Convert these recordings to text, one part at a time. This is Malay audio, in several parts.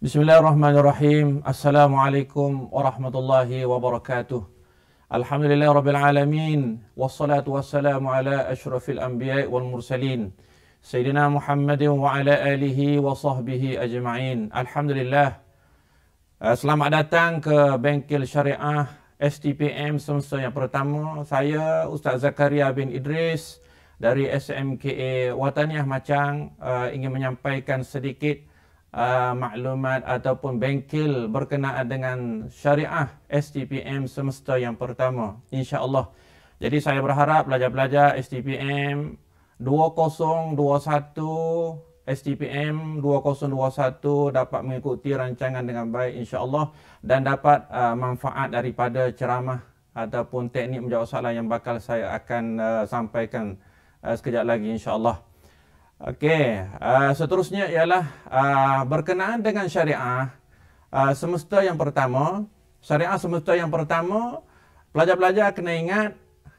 Bismillahirrahmanirrahim. Assalamualaikum warahmatullahi wabarakatuh. Alhamdulillahirabbil alamin wassalatu wassalamu ala asyrafil anbiya'i wal mursalin Sayyidina Muhammadin wa ala alihi wa sahbihi ajma'in. Alhamdulillah. Selamat datang ke Bengkel Syariah STPM semester yang pertama. Saya Ustaz Zakaria bin Idris dari SMKA Wataniah Machang ingin menyampaikan sedikit maklumat ataupun bengkel berkenaan dengan syariah STPM semester yang pertama, insya-Allah. Jadi saya berharap pelajar-pelajar STPM 2021 STPM 2021 dapat mengikuti rancangan dengan baik, insya-Allah, dan dapat manfaat daripada ceramah ataupun teknik menjawab soalan yang bakal saya akan sampaikan sekejap lagi, insya-Allah. Okey, seterusnya ialah berkenaan dengan syariah semester yang pertama. Syariah semester yang pertama, pelajar-pelajar kena ingat,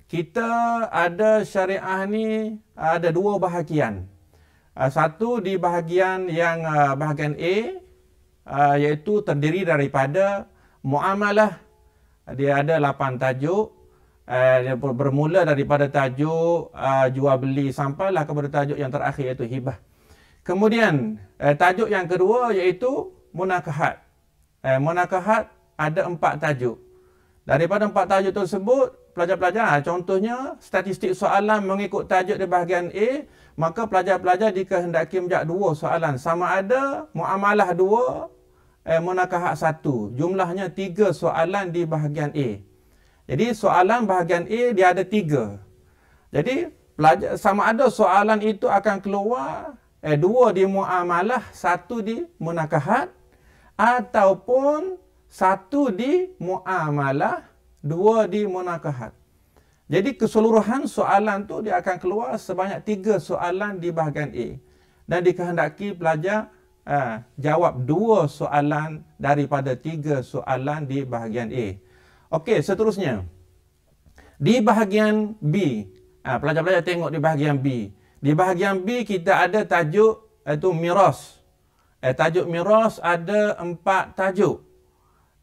kita ada syariah ni ada dua bahagian. Satu di bahagian yang bahagian A, iaitu terdiri daripada muamalah. Dia ada 8 tajuk. Dia bermula daripada tajuk jual beli sampailah kepada tajuk yang terakhir iaitu hibah. Kemudian tajuk yang kedua iaitu munakahat. Munakahat ada 4 tajuk. Daripada 4 tajuk tersebut, pelajar-pelajar, contohnya statistik soalan mengikut tajuk di bahagian A, maka pelajar-pelajar dikehendaki menjawab 2 soalan. Sama ada muamalah 2, munakahat 1. Jumlahnya 3 soalan di bahagian A. Jadi soalan bahagian A dia ada 3. Jadi pelajar, sama ada soalan itu akan keluar 2 di muamalah, 1 di munakahat, ataupun 1 di muamalah, 2 di munakahat. Jadi keseluruhan soalan tu dia akan keluar sebanyak 3 soalan di bahagian A. Dan dikehendaki pelajar jawab 2 soalan daripada 3 soalan di bahagian A. Okey, seterusnya. Di bahagian B, pelajar-pelajar tengok di bahagian B. Di bahagian B kita ada tajuk iaitu miras. Tajuk miras ada 4 tajuk.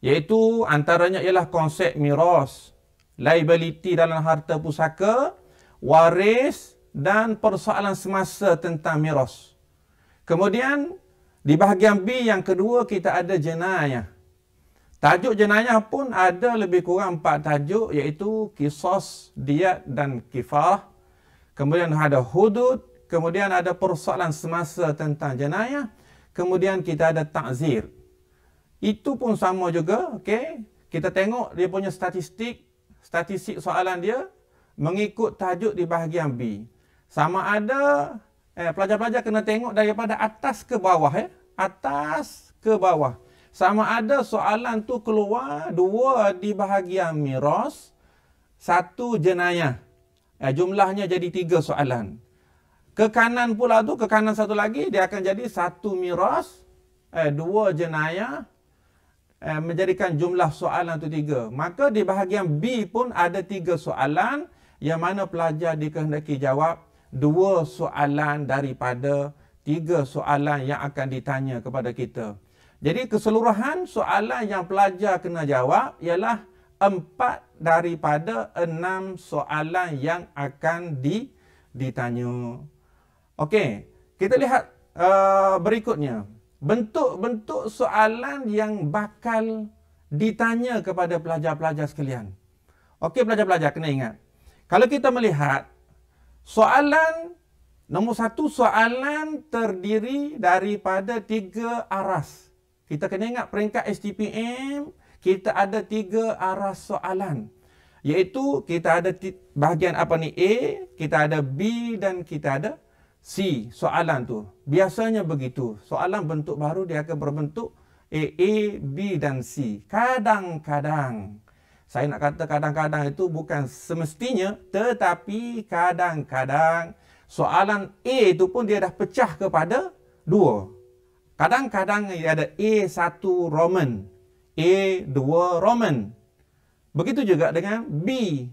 Iaitu antaranya ialah konsep miras, liability dalam harta pusaka, waris dan persoalan semasa tentang miras. Kemudian di bahagian B yang kedua kita ada jenayah. Tajuk jenayah pun ada lebih kurang 4 tajuk, iaitu qisas, diyat dan kifarah. Kemudian ada hudud, kemudian ada persoalan semasa tentang jenayah, kemudian kita ada ta'zir. Itu pun sama juga, okey. Kita tengok dia punya statistik soalan dia mengikut tajuk di bahagian B. Sama ada pelajar-pelajar kena tengok daripada atas ke bawah, atas ke bawah. Sama ada soalan tu keluar 2 di bahagian miras, 1 jenayah. Jumlahnya jadi 3 soalan. Ke kanan pula tu, ke kanan satu lagi, dia akan jadi 1 miras, 2 jenayah, menjadikan jumlah soalan tu 3. Maka di bahagian B pun ada 3 soalan, yang mana pelajar dikehendaki jawab 2 soalan daripada 3 soalan yang akan ditanya kepada kita. Jadi keseluruhan soalan yang pelajar kena jawab ialah 4 daripada 6 soalan yang akan ditanya. Okey, kita lihat berikutnya. Bentuk-bentuk soalan yang bakal ditanya kepada pelajar-pelajar sekalian. Okey, pelajar-pelajar kena ingat. Kalau kita melihat soalan nombor 1, soalan terdiri daripada 3 aras. Kita kena ingat peringkat STPM, kita ada 3 aras soalan. Iaitu kita ada bahagian A, kita ada B dan kita ada C soalan tu. Biasanya begitu. Soalan bentuk baru dia akan berbentuk A, B dan C. Kadang-kadang, saya nak kata kadang-kadang itu bukan semestinya, tetapi kadang-kadang soalan A itu pun dia dah pecah kepada 2. Kadang-kadang ada A1 Roman, A2 Roman. Begitu juga dengan B.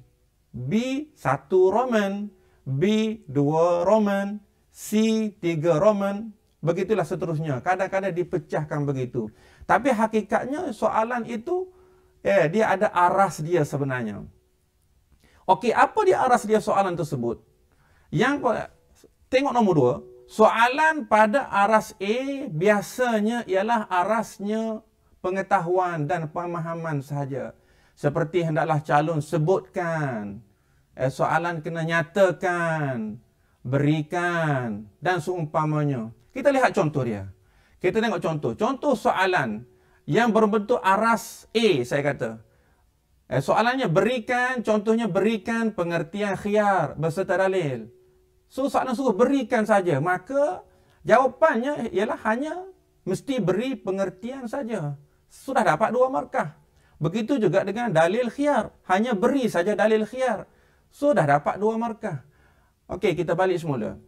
B1 Roman, B2 Roman, C3 Roman, Begitulah seterusnya. Kadang-kadang dipecahkan begitu. Tapi hakikatnya soalan itu dia ada aras dia sebenarnya. Okey, apa dia aras dia soalan tersebut? Tengok nombor 2. Soalan pada aras A biasanya ialah arasnya pengetahuan dan pemahaman sahaja. Seperti hendaklah calon sebutkan. Soalan kena nyatakan, berikan dan seumpamanya. Kita lihat contoh dia. Kita tengok contoh. Contoh soalan yang berbentuk aras A, saya kata. Soalannya berikan, contohnya berikan pengertian khiyar beserta dalil. So, soalan suruh berikan saja. Maka, jawapannya ialah hanya mesti beri pengertian saja. Sudah dapat 2 markah. Begitu juga dengan dalil khiyar. Hanya beri saja dalil khiyar. Sudah dapat 2 markah. Okey, kita balik semula.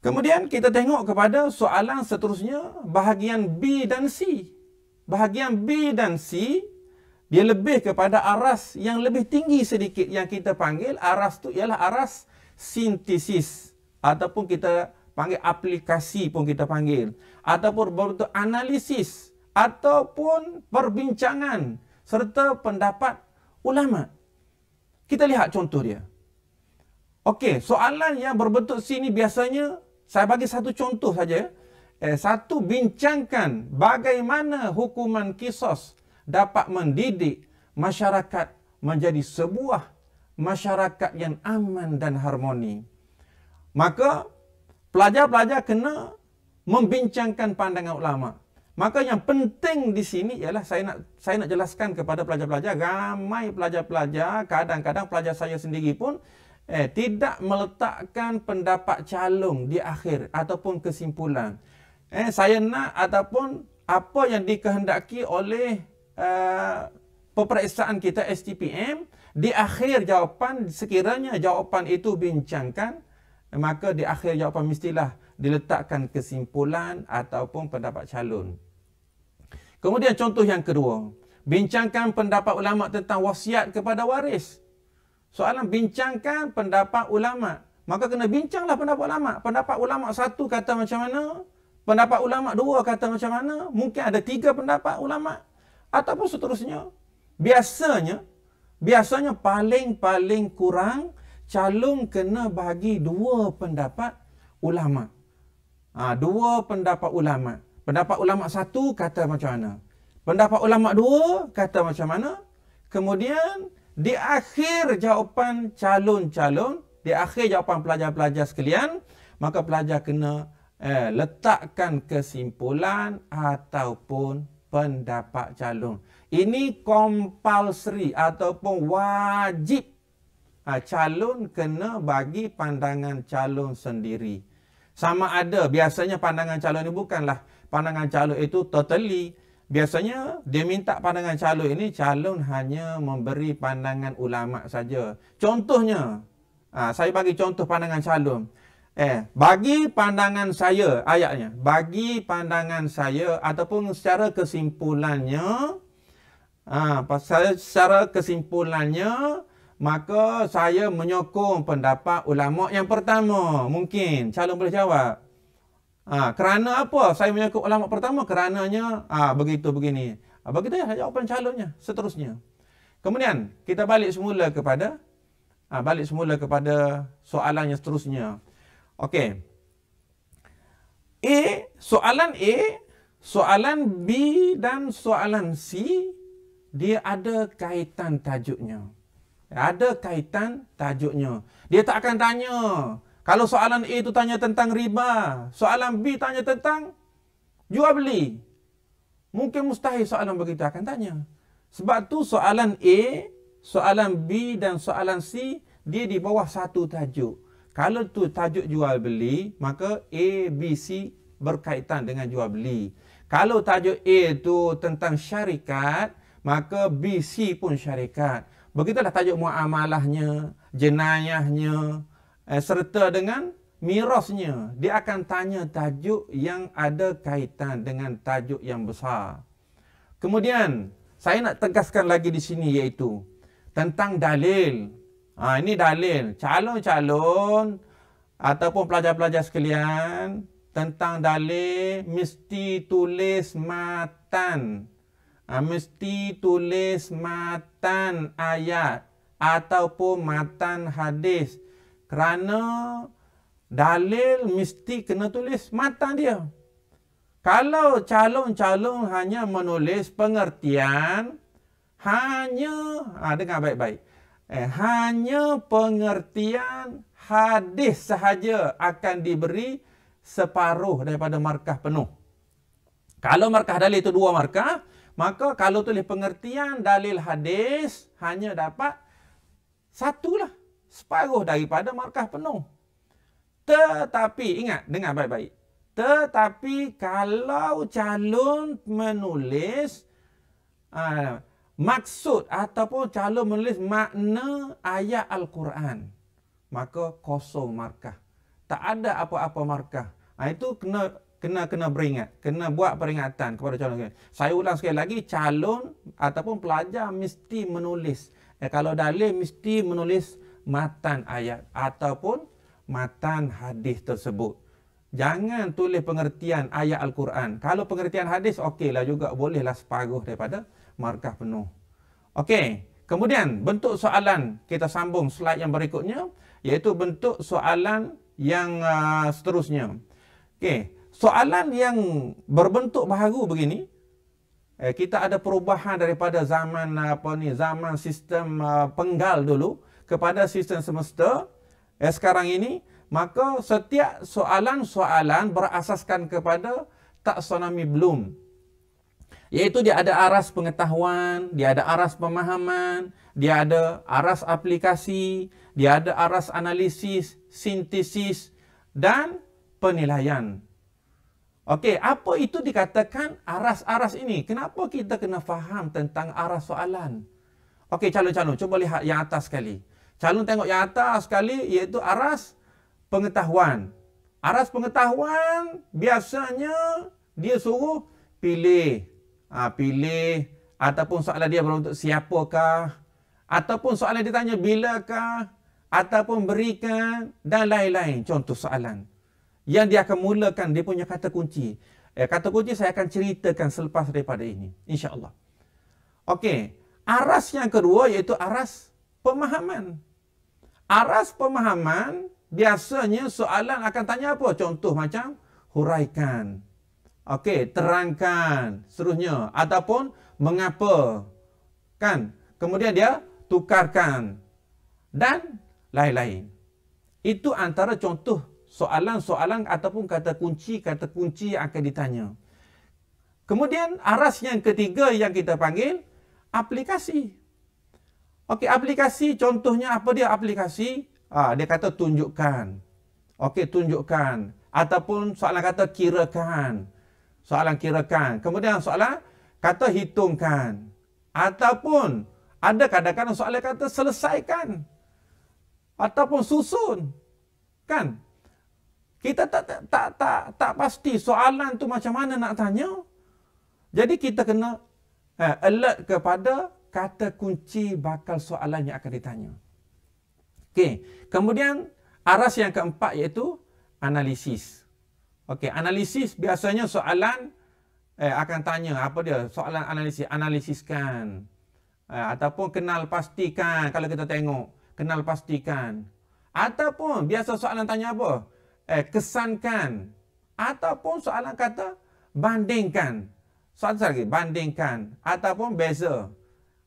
Kemudian kita tengok kepada soalan seterusnya, bahagian B dan C. Bahagian B dan C, dia lebih kepada aras yang lebih tinggi sedikit. Yang kita panggil aras tu ialah aras sintesis. Ataupun kita panggil aplikasi pun kita panggil. Ataupun berbentuk analisis. Ataupun perbincangan. Serta pendapat ulama. Kita lihat contoh dia. Okey, soalan yang berbentuk C ni biasanya, saya bagi satu contoh saja. Satu, bincangkan bagaimana hukuman qisas dapat mendidik masyarakat menjadi sebuah masyarakat yang aman dan harmoni. Maka, pelajar-pelajar kena membincangkan pandangan ulama. Maka yang penting di sini ialah saya nak jelaskan kepada pelajar-pelajar, ramai pelajar-pelajar, kadang-kadang pelajar saya sendiri pun tidak meletakkan pendapat calung di akhir ataupun kesimpulan. Saya nak ataupun apa yang dikehendaki oleh peperiksaan kita STPM, di akhir jawapan, sekiranya jawapan itu bincangkan, maka di akhir jawapan mestilah diletakkan kesimpulan ataupun pendapat calon. Kemudian contoh yang kedua, bincangkan pendapat ulama tentang wasiat kepada waris. Soalan bincangkan pendapat ulama. Maka kena bincanglah pendapat ulama. Pendapat ulama 1 kata macam mana? Pendapat ulama 2 kata macam mana? Mungkin ada 3 pendapat ulama. Ataupun seterusnya. Biasanya paling kurang calon kena bagi 2 pendapat ulama. 2 pendapat ulama. Pendapat ulama 1 kata macam mana? Pendapat ulama 2 kata macam mana? Kemudian di akhir jawapan calon-calon, di akhir jawapan pelajar-pelajar sekalian, maka pelajar kena letakkan kesimpulan ataupun pendapat calon. Ini compulsory ataupun wajib. Calon kena bagi pandangan calon sendiri. Sama ada, biasanya pandangan calon ini bukanlah pandangan calon itu totally. Biasanya dia minta pandangan calon ini, calon hanya memberi pandangan ulama saja. Contohnya, saya bagi contoh pandangan calon. Bagi pandangan saya, ayatnya, bagi pandangan saya ataupun secara kesimpulannya, secara kesimpulannya, maka saya menyokong pendapat ulama yang pertama. Mungkin calon boleh jawab. Kerana apa saya menyokong ulama pertama? Kerananya begitu begini. Begitu ya jawapan calonnya. Seterusnya. Kemudian kita balik semula kepada soalan yang seterusnya. Okey. Soalan A, soalan B dan soalan C, dia ada kaitan tajuknya. Ada kaitan tajuknya. Dia tak akan tanya. Kalau soalan A itu tanya tentang riba, soalan B tanya tentang jual beli. Mungkin mustahil soalan begitu akan tanya. Sebab tu soalan A, soalan B dan soalan C, dia di bawah satu tajuk. Kalau tu tajuk jual beli, maka A, B, C berkaitan dengan jual beli. Kalau tajuk A itu tentang syarikat, maka B, C pun syarikat. Begitulah tajuk muamalahnya, jenayahnya, serta dengan mirasnya. Dia akan tanya tajuk yang ada kaitan dengan tajuk yang besar. Kemudian, saya nak tegaskan lagi di sini iaitu tentang dalil. Ini dalil. Calon-calon ataupun pelajar-pelajar sekalian, tentang dalil mesti tulis matan. Mesti tulis matan ayat ataupun matan hadis. Kerana dalil mesti kena tulis matan dia. Kalau calon-calon hanya menulis pengertian, dengar baik-baik. Hanya pengertian hadis sahaja akan diberi separuh daripada markah penuh. Kalau markah dalil itu 2 markah, maka kalau tulis pengertian dalil hadis hanya dapat 1 lah, separuh daripada markah penuh. Tetapi, ingat, dengar baik-baik. Tetapi kalau calon menulis maksud ataupun calon menulis makna ayat Al-Quran, maka kosong markah. Tak ada apa-apa markah. Itu kena beringat, kena buat peringatan kepada calon. Saya ulang sekali lagi, calon ataupun pelajar mesti menulis. Kalau dalil mesti menulis matan ayat ataupun matan hadis tersebut. Jangan tulis pengertian ayat Al-Quran. Kalau pengertian hadis, okeylah juga, bolehlah separuh daripada markah penuh. Okey, kemudian bentuk soalan, kita sambung slide yang berikutnya, iaitu bentuk soalan yang seterusnya. Okey, soalan yang berbentuk baharu begini, kita ada perubahan daripada zaman zaman sistem penggal dulu kepada sistem semesta. Sekarang ini, maka setiap soalan-soalan berasaskan kepada taksonomi Bloom. Iaitu dia ada aras pengetahuan, dia ada aras pemahaman, dia ada aras aplikasi, dia ada aras analisis, sintesis dan penilaian. Okey, apa itu dikatakan aras-aras ini? Kenapa kita kena faham tentang aras soalan? Okey, calon-calon, cuba lihat yang atas sekali. Calon tengok yang atas sekali, iaitu aras pengetahuan. Aras pengetahuan biasanya dia suruh pilih. Pilih, ataupun soalan dia berbentuk siapakah, ataupun soalan dia tanya bilakah, ataupun berikan dan lain-lain. Contoh soalan yang dia akan mulakan dia punya kata kunci. Kata kunci saya akan ceritakan selepas daripada ini, insya-Allah. Okey, aras yang kedua iaitu aras pemahaman. Aras pemahaman biasanya soalan akan tanya apa? Contoh macam huraikan. Okey, terangkan, seterusnya. Ataupun mengapa. Kan? Kemudian dia tukarkan. Dan lain-lain. Itu antara contoh soalan-soalan ataupun kata kunci yang akan ditanya. Kemudian aras yang ketiga yang kita panggil aplikasi. Okey, aplikasi contohnya apa dia aplikasi? Dia kata tunjukkan. Okey, tunjukkan. Ataupun soalan kata kirakan. Soalan kirakan. Kemudian soalan kata hitungkan. Ataupun ada kadang-kadang soalan kata selesaikan. Ataupun susun. Kan? Kita tak pasti soalan tu macam mana nak tanya. Jadi kita kena alert kepada kata kunci bakal soalan yang akan ditanya. Okey. Kemudian aras yang keempat iaitu analisis. Okey, analisis biasanya soalan akan tanya apa dia? Soalan analisis, analisiskan. Ataupun kenal pastikan kalau kita tengok, kenal pastikan. Ataupun biasa soalan tanya apa? Kesankan. Ataupun soalan kata bandingkan. Soalan lagi, bandingkan. Ataupun beza.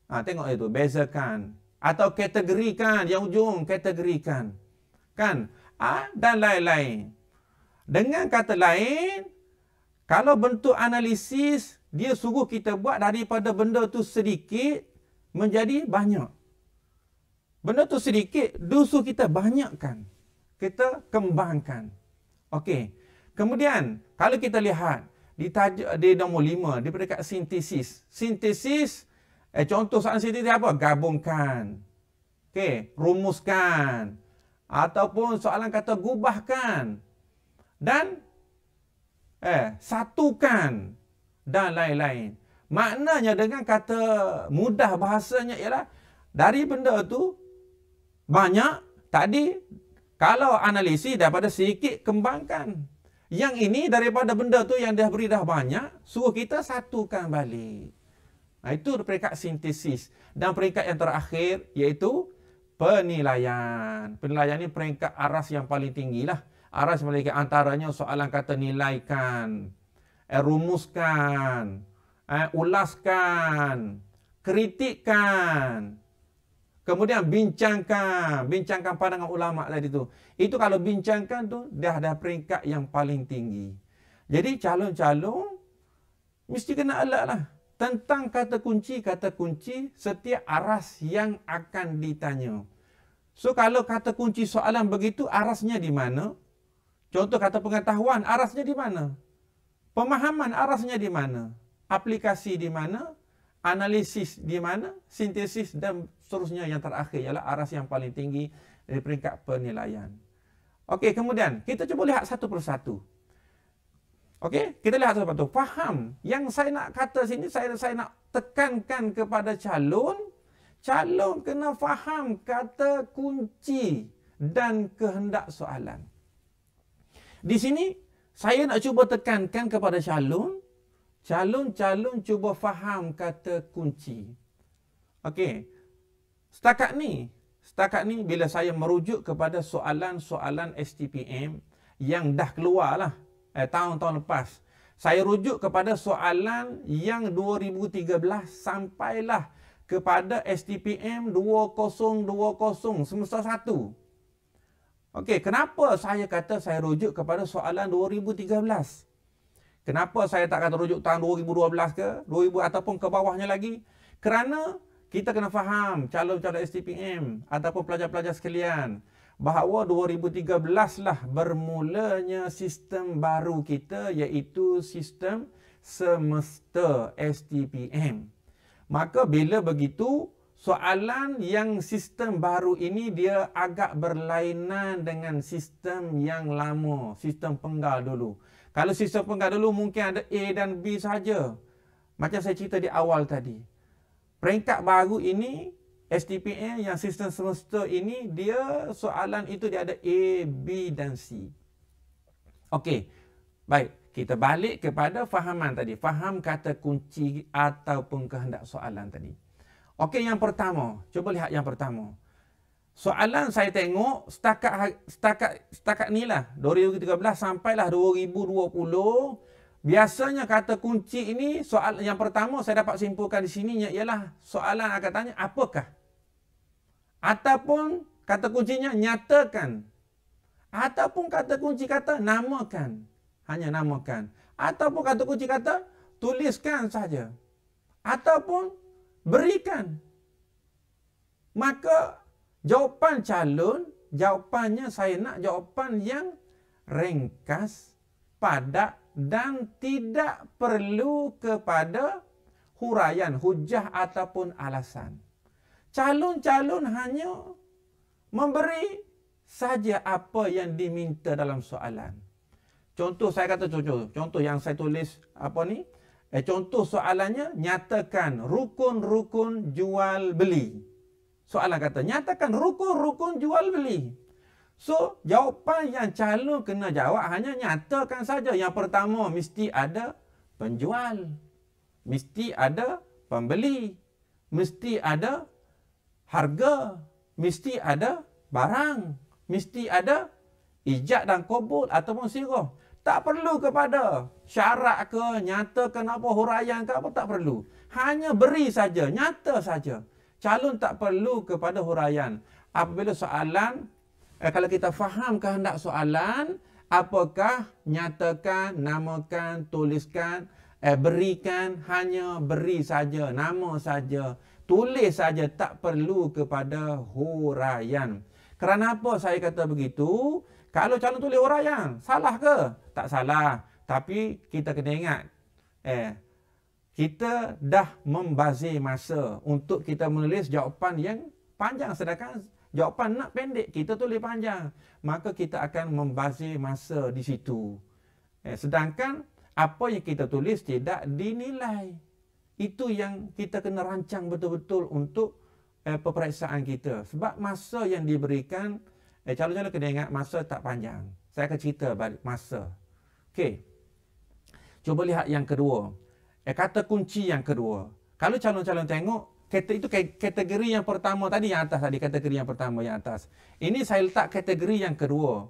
Tengok itu, bezakan. Atau kategorikan, yang ujung kategorikan. Kan? Dan lain-lain. Dengan kata lain, kalau bentuk analisis, dia suruh kita buat daripada benda tu sedikit menjadi banyak. Benda tu sedikit, dia suruh kita banyakkan. Kita kembangkan. Okey. Kemudian, kalau kita lihat di nombor 5, di peringkat sintesis. Sintesis, contoh soalan sintesis apa? Gabungkan. Okey, rumuskan. Ataupun soalan kata gubahkan. Dan satukan dan lain-lain. Maknanya dengan kata mudah bahasanya ialah dari benda tu banyak, tadi kalau analisis daripada sedikit kembangkan. Yang ini daripada benda tu yang dah beri dah banyak, suruh kita satukan balik. Itu peringkat sintesis. Dan peringkat yang terakhir iaitu penilaian. Penilaian ni peringkat aras yang paling tinggi lah. Aras memiliki antaranya soalan kata nilaikan, rumuskan, ulaskan, kritikkan, kemudian bincangkan pandangan ulama tadi tu. Itu kalau bincangkan tu dah ada peringkat yang paling tinggi. Jadi calon-calon mesti kena alert lah tentang kata kunci setiap aras yang akan ditanya. So kalau kata kunci soalan begitu, arasnya di mana? Contoh kata pengetahuan, arasnya di mana? Pemahaman, arasnya di mana? Aplikasi di mana? Analisis di mana? Sintesis dan seterusnya yang terakhir ialah aras yang paling tinggi dari peringkat penilaian. Okey, kemudian kita cuba lihat satu persatu. Okey, kita lihat satu persatu. Faham. Yang saya nak kata sini, saya nak tekankan kepada calon kena faham kata kunci dan kehendak soalan. Di sini saya nak cuba tekankan kepada calon cuba faham kata kunci. Okey. Setakat ni bila saya merujuk kepada soalan-soalan STPM yang dah keluar lah tahun-tahun lepas. Saya rujuk kepada soalan yang 2013 sampailah kepada STPM 2020 semester 1. Okey, kenapa saya kata saya rujuk kepada soalan 2013? Kenapa saya tak kata rujuk tahun 2012 ke, 2000 ataupun ke bawahnya lagi? Kerana kita kena faham calon-calon STPM ataupun pelajar-pelajar sekalian bahawa 2013 lah bermulanya sistem baru kita iaitu sistem semester STPM. Maka bila begitu, soalan yang sistem baru ini dia agak berlainan dengan sistem yang lama, sistem penggal dulu. Kalau sistem penggal dulu mungkin ada A dan B saja. Macam saya cerita di awal tadi. Peringkat baru ini, STPM yang sistem semester ini, dia soalan itu dia ada A, B dan C. Okey, baik. Kita balik kepada fahaman tadi. Faham kata kunci ataupun kehendak soalan tadi. Okey, yang pertama. Cuba lihat yang pertama. Soalan saya tengok setakat ni lah. 2013 sampailah 2020. Biasanya kata kunci ini, soal yang pertama saya dapat simpulkan di sini ialah soalan akan tanya apakah? Ataupun kata kuncinya nyatakan. Ataupun kata kunci kata namakan. Hanya namakan. Ataupun kata kunci kata tuliskan saja. Ataupun berikan. Maka jawapan calon, jawapannya saya nak jawapan yang ringkas, padat dan tidak perlu kepada huraian, hujah ataupun alasan. Calon-calon hanya memberi saja apa yang diminta dalam soalan. Contoh saya kata contoh yang saya tulis apa ni? Contoh soalannya nyatakan rukun-rukun jual beli. Soalan kata nyatakan rukun-rukun jual beli. So jawapan yang calon kena jawab hanya nyatakan saja. Yang pertama mesti ada penjual, mesti ada pembeli, mesti ada harga, mesti ada barang, mesti ada ijab dan qabul ataupun sirah. Tak perlu kepada syarat ke, nyatakan apa, huraian ke apa, tak perlu. Hanya beri saja, nyata saja. Calon tak perlu kepada huraian. Apabila soalan, kalau kita faham kehendak soalan, apakah, nyatakan, namakan, tuliskan, berikan, hanya beri saja, nama saja. Tulis saja, tak perlu kepada huraian. Kerana apa saya kata begitu? Kalau calon tulis huraian, salah ke? Tak salah. Tapi kita kena ingat, kita dah membazir masa untuk kita menulis jawapan yang panjang. Sedangkan jawapan nak pendek, kita tulis panjang. Maka kita akan membazir masa di situ. Sedangkan apa yang kita tulis tidak dinilai. Itu yang kita kena rancang betul-betul untuk peperiksaan kita. Sebab masa yang diberikan, calon-calon kena ingat masa tak panjang. Saya akan cerita balik masa. Okey. Cuba lihat yang kedua. Kata kunci yang kedua. Kalau calon-calon tengok, itu kategori yang pertama tadi yang atas tadi, kategori yang pertama yang atas. Ini saya letak kategori yang kedua.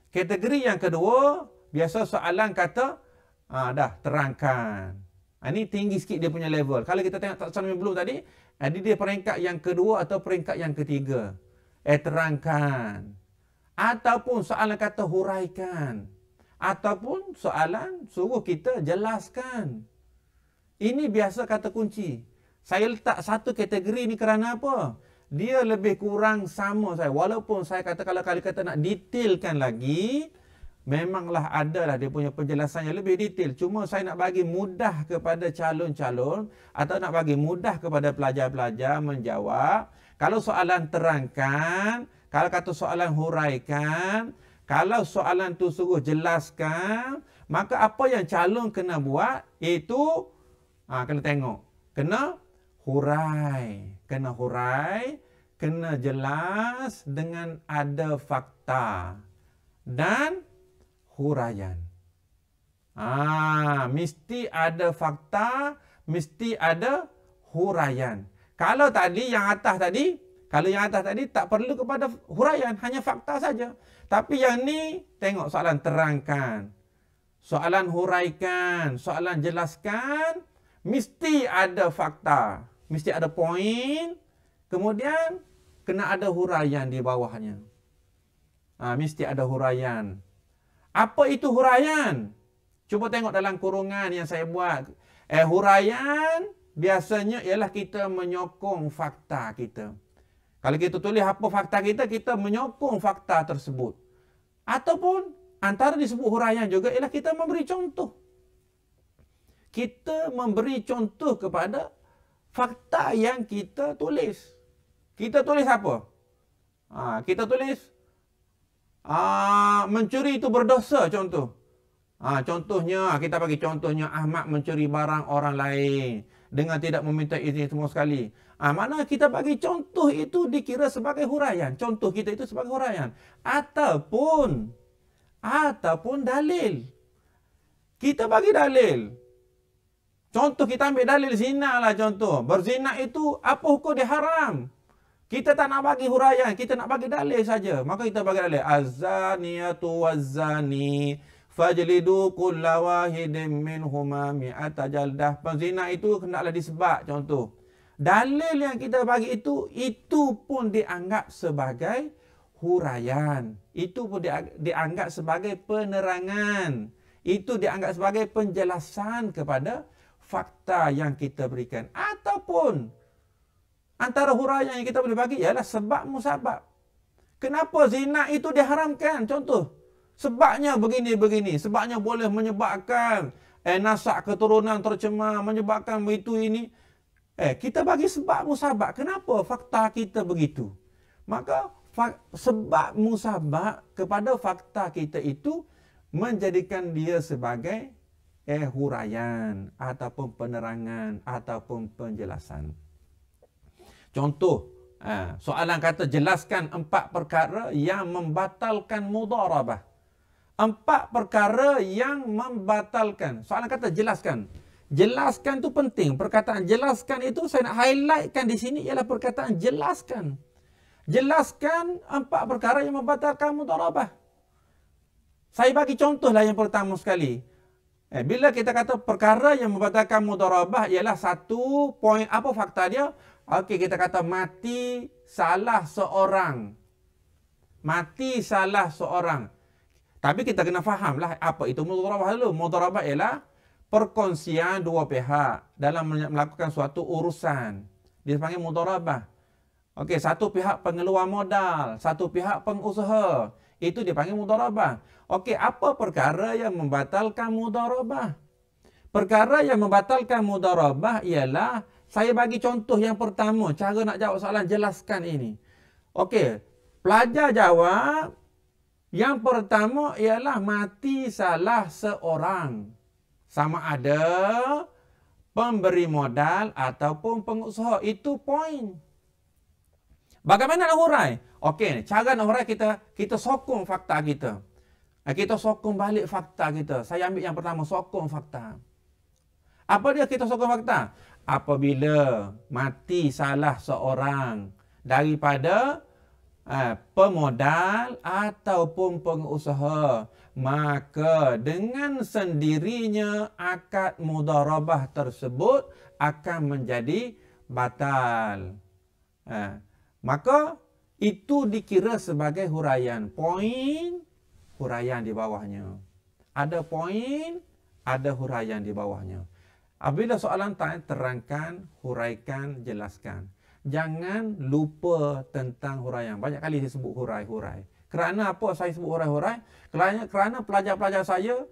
Kategori yang kedua, biasa soalan kata, dah, terangkan. Ini tinggi sikit dia punya level. Kalau kita tengok soalan yang belum tadi, dia peringkat yang kedua atau peringkat yang ketiga. Terangkan. Ataupun soalan kata huraikan. Ataupun soalan suruh kita jelaskan. Ini biasa kata kunci. Saya letak satu kategori ni kerana apa? Dia lebih kurang sama saya. Walaupun saya kata kalau kata nak detailkan lagi, memanglah adalah dia punya penjelasan yang lebih detail. Cuma saya nak bagi mudah kepada calon-calon atau nak bagi mudah kepada pelajar-pelajar menjawab. Kalau soalan terangkan, kalau kata soalan huraikan, kalau soalan tu suruh jelaskan, maka apa yang calon kena buat, itu kena tengok. Kena hurai. Kena hurai, kena jelas dengan ada fakta. Dan huraian. Mesti ada fakta, mesti ada huraian. Kalau tadi, yang atas tadi, tak perlu kepada huraian, hanya fakta saja. Tapi yang ni, tengok soalan terangkan, soalan huraikan, soalan jelaskan, mesti ada fakta, mesti ada poin, kemudian kena ada huraian di bawahnya. Mesti ada huraian. Apa itu huraian? Cuba tengok dalam kurungan yang saya buat. Huraian biasanya ialah kita menyokong fakta kita. Kalau kita tulis apa fakta kita, kita menyokong fakta tersebut. Ataupun antara disebut huraian juga ialah kita memberi contoh. Kita memberi contoh kepada fakta yang kita tulis. Kita tulis apa? Kita tulis mencuri itu berdosa, contoh. Contohnya, kita bagi contohnya Ahmad mencuri barang orang lain dengan tidak meminta izin semua sekali. Mana kita bagi contoh itu dikira sebagai huraian. Contoh kita itu sebagai huraian. Ataupun dalil. Kita bagi dalil. Contoh kita ambil dalil zina lah contoh. Berzina itu apa hukum dia haram. Kita tak nak bagi huraian, kita nak bagi dalil saja. Maka kita bagi dalil. Az-zaniyatu waz-zani fajlidu kulla wahidin minhuma mi'ata jaldah. Penzina itu hendaklah disebab contoh. Dalil yang kita bagi itu pun dianggap sebagai huraian. Itu pun dianggap sebagai penerangan. Itu dianggap sebagai penjelasan kepada fakta yang kita berikan. Ataupun antara huraian yang kita boleh bagi ialah sebab musabab. Kenapa zina itu diharamkan? Contoh. Sebabnya begini-begini. Sebabnya boleh menyebabkan nasak keturunan tercemar, menyebabkan itu ini. Kita bagi sebab musabab. Kenapa fakta kita begitu? Maka sebab musabab kepada fakta kita itu menjadikan dia sebagai huraian ataupun penerangan ataupun penjelasan. Contoh, soalan kata jelaskan 4 perkara yang membatalkan mudharabah. 4 perkara yang membatalkan. Soalan kata jelaskan. Jelaskan itu penting. Perkataan jelaskan itu saya nak highlightkan di sini ialah perkataan jelaskan. Jelaskan 4 perkara yang membatalkan mudharabah. Saya bagi contohlah yang pertama sekali. Bila kita kata perkara yang membatalkan mudharabah ialah satu poin, apa fakta dia? Okey, kita kata mati salah seorang. Mati salah seorang. Tapi kita kena fahamlah apa itu mudharabah dulu. Mudharabah ialah perkongsian dua pihak dalam melakukan suatu urusan. Dia panggil mudharabah. Okey, satu pihak pengeluar modal, satu pihak pengusaha. Itu dipanggil mudharabah. Okey, apa perkara yang membatalkan mudharabah? Perkara yang membatalkan mudharabah ialah, saya bagi contoh yang pertama, cara nak jawab soalan jelaskan ini. Okey, pelajar jawab, yang pertama ialah mati salah seorang. Sama ada pemberi modal ataupun pengusaha. Itu poin. Bagaimana nak hurai? Okey, cara nak hurai kita sokong fakta kita. Kita sokong balik fakta kita. Saya ambil yang pertama, sokong fakta. Apa dia kita sokong fakta? Apabila mati salah seorang daripada pemodal ataupun pengusaha, maka dengan sendirinya akad mudharabah tersebut akan menjadi batal. Maka itu dikira sebagai huraian. Poin, huraian di bawahnya. Ada poin, ada huraian di bawahnya. Apabila soalan tanya, terangkan, huraikan, jelaskan. Jangan lupa tentang huraian. Banyak kali saya sebut hurai-hurai. Kerana apa saya sebut hurai-hurai? Kerana pelajar-pelajar saya,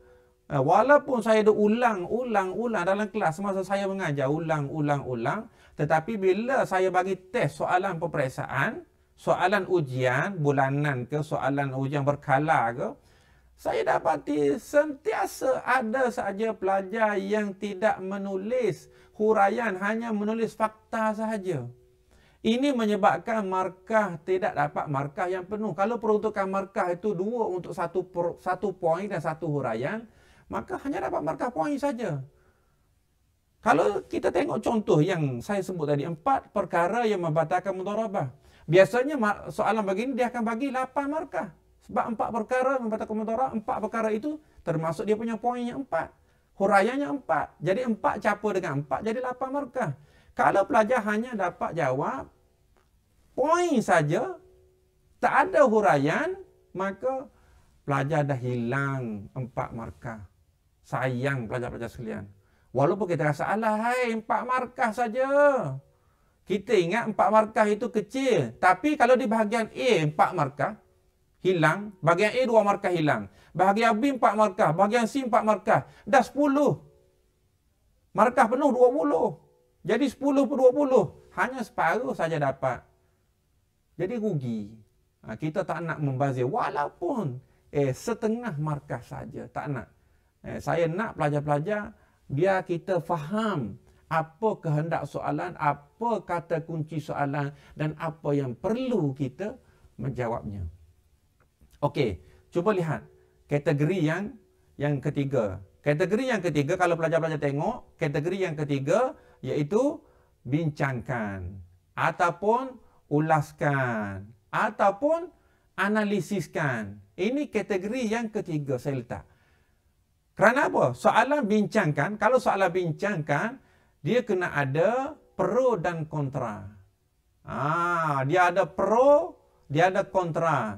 walaupun saya dah ulang dalam kelas semasa saya mengajar, ulang, tetapi bila saya bagi test soalan peperiksaan, soalan ujian bulanan ke, soalan ujian berkala ke, saya dapati sentiasa ada saja pelajar yang tidak menulis huraian, hanya menulis fakta sahaja. Ini menyebabkan markah tidak dapat markah yang penuh. Kalau peruntukan markah itu 2 untuk satu poin dan satu huraian, maka hanya dapat markah poin saja. Kalau kita tengok contoh yang saya sebut tadi, 4 perkara yang membatalkan mudharabah. Biasanya soalan begini dia akan bagi 8 markah. Sebab 4 perkara membatalkan mudharabah, 4 perkara itu termasuk dia punya poinnya 4. Huraiannya 4. Jadi 4 campur dengan 4 jadi 8 markah. Kalau pelajar hanya dapat jawab poin saja, tak ada huraian, maka pelajar dah hilang 4 markah. Sayang pelajar-pelajar sekalian. Walaupun kita rasa, alah, 4 markah saja. Kita ingat 4 markah itu kecil. Tapi kalau di bahagian A 4 markah, hilang. Bahagian A 2 markah hilang. Bahagian B 4 markah. Bahagian C 4 markah. Dah 10. Markah penuh 20. Jadi 10 per 20. Hanya separuh saja dapat. Jadi rugi. Kita tak nak membazir. Walaupun setengah markah saja. Tak nak. Saya nak pelajar-pelajar biar kita faham apa kehendak soalan, apa kata kunci soalan dan apa yang perlu kita menjawabnya. Okey, cuba lihat kategori yang ketiga. Kategori yang ketiga, kalau pelajar-pelajar tengok, kategori yang ketiga iaitu bincangkan ataupun ulaskan ataupun analisiskan. Ini kategori yang ketiga saya letak. Kerana apa? Soalan bincangkan, kalau soalan bincangkan, dia kena ada pro dan kontra. Dia ada pro, dia ada kontra.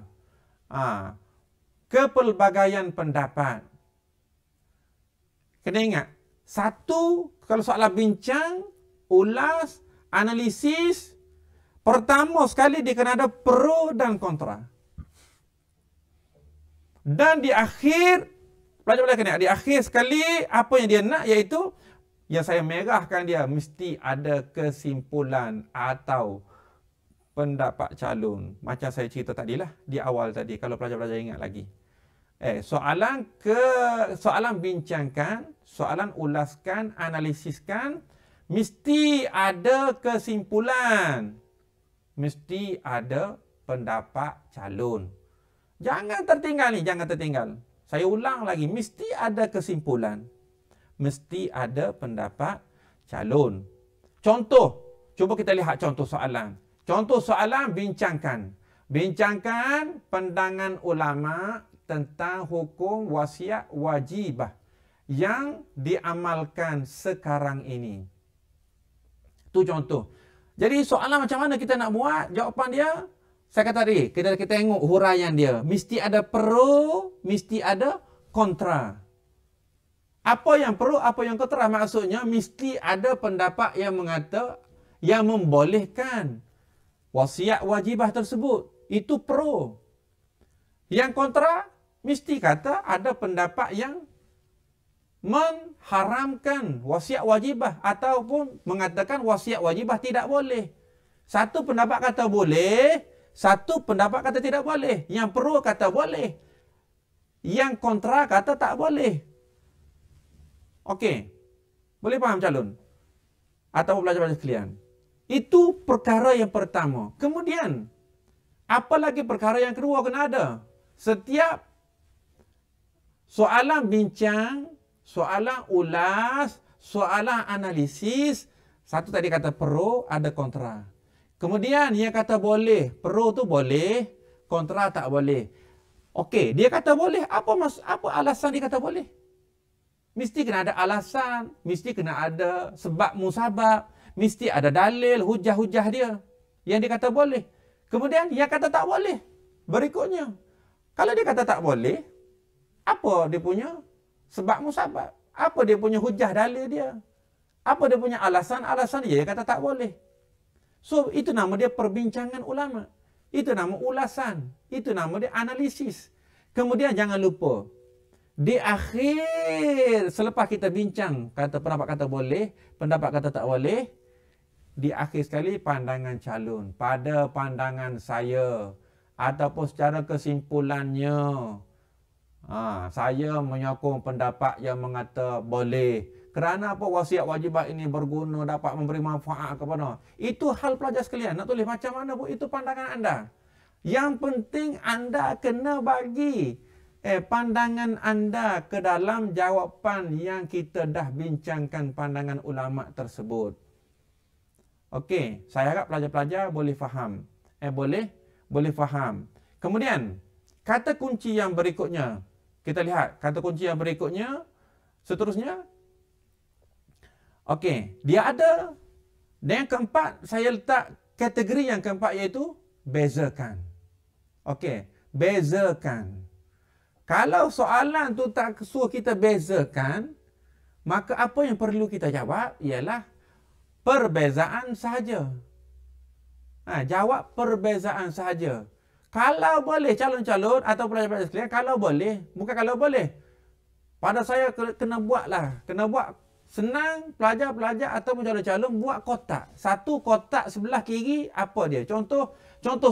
Kepelbagaian pendapat. Kena ingat, satu, kalau soalan bincang, ulas, analisis, pertama sekali dia kena ada pro dan kontra. Dan di akhir, pelajar-pelajar kena, di akhir sekali, apa yang dia nak iaitu, yang saya merahkan dia, mesti ada kesimpulan atau pendapat calon. Macam saya cerita tadilah, di awal tadi, kalau pelajar-pelajar ingat lagi. Soalan bincangkan, soalan ulaskan, analisiskan, mesti ada kesimpulan. Mesti ada pendapat calon. Jangan tertinggal ni, jangan tertinggal. Saya ulang lagi, mesti ada kesimpulan. Mesti ada pendapat calon. Contoh, cuba kita lihat contoh soalan. Contoh soalan bincangkan. Bincangkan pandangan ulama tentang hukum wasiat wajibah yang diamalkan sekarang ini. Itu contoh. Jadi soalan macam mana kita nak buat? Jawapan dia, saya kata tadi, kita tengok huraian dia. Mesti ada pro, mesti ada kontra. Apa yang pro, apa yang kontra? Maksudnya, mesti ada pendapat yang mengata, yang membolehkan wasiat wajibah tersebut. Itu pro. Yang kontra, mesti kata ada pendapat yang mengharamkan wasiat wajibah ataupun mengatakan wasiat wajibah tidak boleh. Satu pendapat kata boleh, satu pendapat kata tidak boleh. Yang pro kata boleh, yang kontra kata tak boleh. Okey, boleh faham calon? Atau pelajar-pelajar sekalian? Itu perkara yang pertama. Kemudian, apa lagi perkara yang kedua kena ada? Setiap soalan bincang, soalan ulas, soalan analisis. Satu tadi kata pro, ada kontra. Kemudian dia kata boleh, pro tu boleh, kontra tak boleh. Okey, dia kata boleh, apa alasan dia kata boleh? Mesti kena ada alasan, mesti kena ada sebab musabab, mesti ada dalil, hujah-hujah dia yang dia kata boleh. Kemudian dia kata tak boleh. Berikutnya, kalau dia kata tak boleh, apa dia punya sebab musabab? Apa dia punya hujah dalil dia? Apa dia punya alasan dia kata tak boleh? So, itu nama dia perbincangan ulama. Itu nama ulasan. Itu nama dia analisis. Kemudian jangan lupa, di akhir, selepas kita bincang, kata pendapat kata boleh, pendapat kata tak boleh, di akhir sekali pandangan calon. Pada pandangan saya, ataupun secara kesimpulannya, saya menyokong pendapat yang mengata boleh. Kerana apa wasiat wajibat ini berguna, dapat memberi manfaat kepada. Itu hal pelajar sekalian. Nak tulis macam mana pun, itu pandangan anda. Yang penting anda kena bagi pandangan anda ke dalam jawapan yang kita dah bincangkan pandangan ulama tersebut. Okey, saya harap pelajar-pelajar boleh faham. Boleh faham. Kemudian, kata kunci yang berikutnya. Kita lihat kata kunci yang berikutnya. Seterusnya. Okey, dia ada. Dan yang keempat, saya letak kategori yang keempat iaitu bezakan. Okey, bezakan. Kalau soalan tu tak suruh kita bezakan, maka apa yang perlu kita jawab ialah perbezaan sahaja. Jawab perbezaan sahaja. Kalau boleh calon-calon atau pelajar-pelajar sekalian, kalau boleh, bukan kalau boleh. Pada saya kena buatlah, kena buat senang pelajar-pelajar atau calon-calon buat kotak. Satu kotak sebelah kiri apa dia? Contoh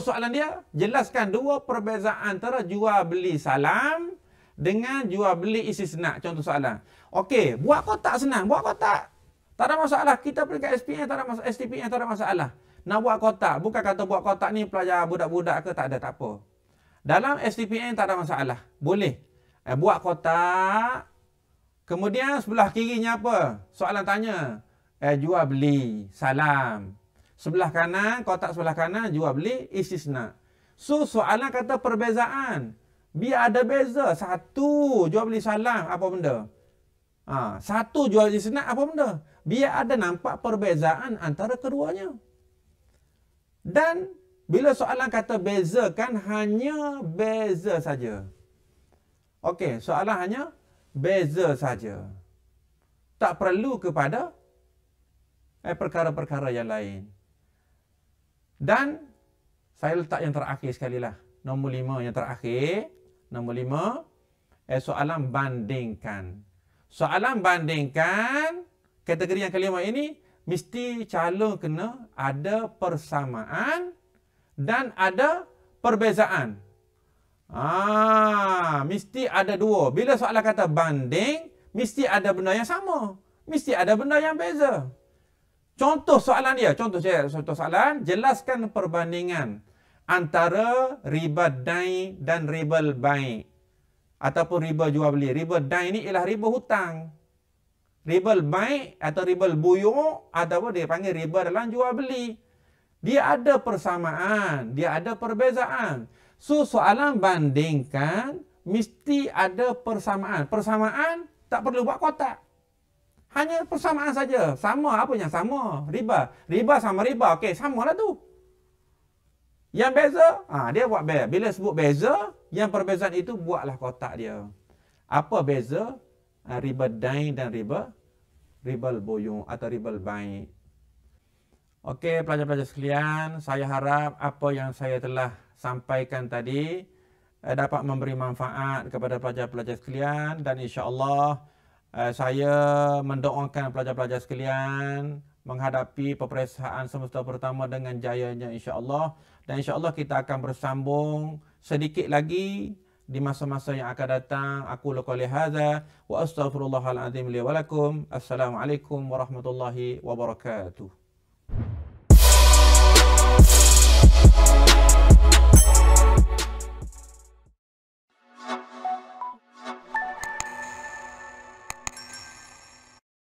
soalan dia, jelaskan dua perbezaan antara jual beli salam dengan jual beli istisna. Contoh soalan. Okey, buat kotak senang, buat kotak. Tak ada masalah. Kita pergi ke SPM, tak ada masalah. STPM tak ada masalah. Nak buat kotak, bukan kata buat kotak ni pelajar budak-budak ke, tak ada, tak apa. Dalam STPM tak ada masalah. Boleh. Buat kotak. Kemudian sebelah kirinya apa? Soalan tanya. Jual beli salam. Sebelah kanan, kotak sebelah kanan, jual beli istisna. So, soalan kata perbezaan. Biar ada beza. Satu, jual beli salam, apa benda? Satu, jual beli istisna, apa benda? Biar ada nampak perbezaan antara keduanya. Dan, bila soalan kata bezakan, hanya beza saja. Okey, soalan hanya beza saja. Tak perlu kepada perkara-perkara yang lain. Dan saya letak yang terakhir sekali lah. Nombor 5 yang terakhir. Nombor 5. Soalan bandingkan. Soalan bandingkan. Kategori yang kelima ini. Mesti calon kena ada persamaan. Dan ada perbezaan. Mesti ada dua. Bila soalan kata banding. Mesti ada benda yang sama. Mesti ada benda yang beza. Contoh soalan dia, contoh soalan, jelaskan perbandingan antara riba dain dan riba bai ataupun riba jual beli. Riba dain ni ialah riba hutang. Riba bai atau riba buyu' ataupun dia panggil riba dalam jual beli. Dia ada persamaan, dia ada perbezaan. So soalan bandingkan mesti ada persamaan. Persamaan tak perlu buat kotak. Hanya persamaan saja. Sama apanya? Sama. Riba. Riba sama riba. Okey, samalah tu. Yang beza, dia buat beza. Bila sebut beza, yang perbezaan itu buatlah kotak dia. Apa beza? Riba dain dan riba buyu' atau riba bai. Okey, pelajar-pelajar sekalian, saya harap apa yang saya telah sampaikan tadi dapat memberi manfaat kepada pelajar-pelajar sekalian dan insya-Allah saya mendoakan pelajar-pelajar sekalian menghadapi peperiksaan semester pertama dengan jayanya insya-Allah. Dan insya-Allah kita akan bersambung sedikit lagi di masa-masa yang akan datang. Aku qouli hadza wa astaghfirullahal azim li wa lakum. Assalamualaikum warahmatullahi wabarakatuh.